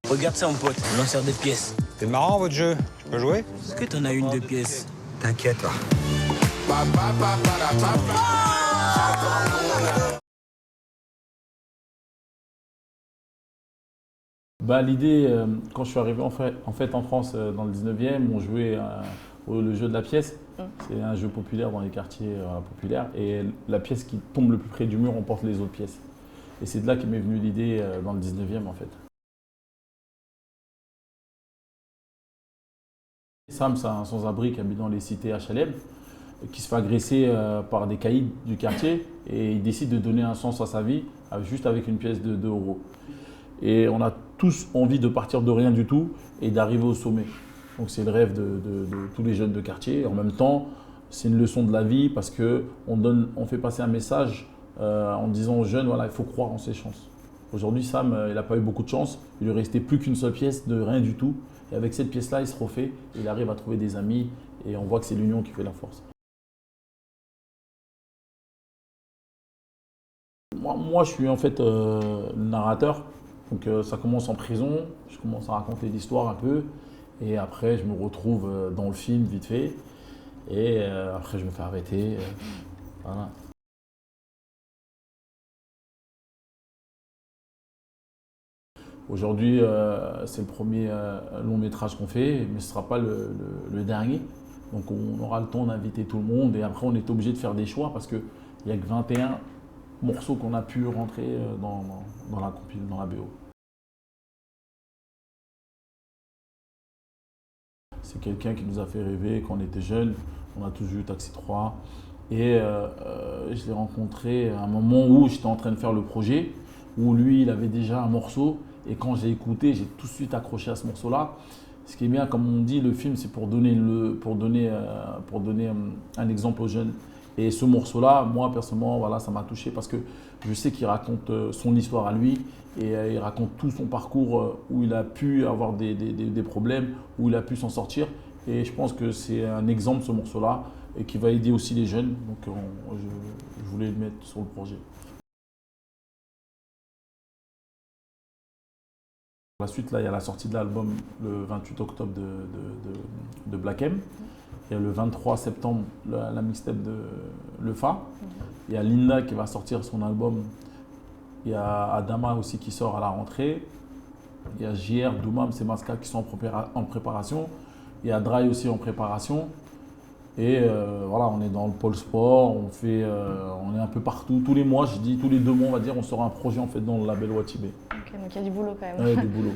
Regarde ça, mon pote, le lanceur de pièces. C'est marrant votre jeu. Je peux jouer? Est-ce que t'en as une de pièces? T'inquiète, là. L'idée, quand je suis arrivé en fait en France dans le 19e, on jouait le jeu de la pièce. C'est un jeu populaire dans les quartiers populaires. Et la pièce qui tombe le plus près du mur emporte les autres pièces. Et c'est de là qu'est m'est venue l'idée dans le 19e en fait. Sam, c'est un sans-abri qui habite dans les cités HLM, qui se fait agresser par des caïds du quartier et il décide de donner un sens à sa vie juste avec une pièce de 2 euros. Et on a tous envie de partir de rien du tout et d'arriver au sommet. Donc c'est le rêve de tous les jeunes de quartier. Et en même temps, c'est une leçon de la vie parce qu'on fait passer un message en disant aux jeunes, voilà, il faut croire en ses chances. Aujourd'hui, Sam, il n'a pas eu beaucoup de chance. Il lui restait plus qu'une seule pièce de rien du tout. Et avec cette pièce-là, il se refait. Il arrive à trouver des amis et on voit que c'est l'union qui fait la force. Moi, je suis en fait le narrateur. Donc ça commence en prison, je commence à raconter l'histoire un peu et après je me retrouve dans le film vite fait et après je me fais arrêter. Voilà. Aujourd'hui c'est le premier long métrage qu'on fait mais ce ne sera pas le dernier. Donc on aura le temps d'inviter tout le monde et après on est obligé de faire des choix parce qu'il n'y a que 21 morceaux qu'on a pu rentrer dans la BO. C'est quelqu'un qui nous a fait rêver quand on était jeunes. On a tous vu Taxi 3. Et je l'ai rencontré à un moment où j'étais en train de faire le projet, où lui, il avait déjà un morceau. Et quand j'ai écouté, j'ai tout de suite accroché à ce morceau-là. Ce qui est bien, comme on dit, le film, c'est pour donner un exemple aux jeunes. Et ce morceau-là, moi, personnellement, voilà, ça m'a touché parce que je sais qu'il raconte son histoire à lui et il raconte tout son parcours où il a pu avoir des problèmes, où il a pu s'en sortir. Et je pense que c'est un exemple, ce morceau-là, et qui va aider aussi les jeunes. Donc, je voulais le mettre sur le projet. La suite, là, il y a la sortie de l'album le 28 octobre de Black M. Il y a le 23 septembre la mixtape de Lefa. Il y a Linda qui va sortir son album. Il y a Adama aussi qui sort à la rentrée. Il y a JR, Doumam, Semaska qui sont en préparation. Il y a Dry aussi en préparation. Et voilà, on est dans le pôle sport, on est un peu partout. Tous les mois, je dis tous les 2 mois, on va dire, on sort un projet en fait dans le label Watibé. Ok, donc il y a du boulot quand même. Ouais, du boulot.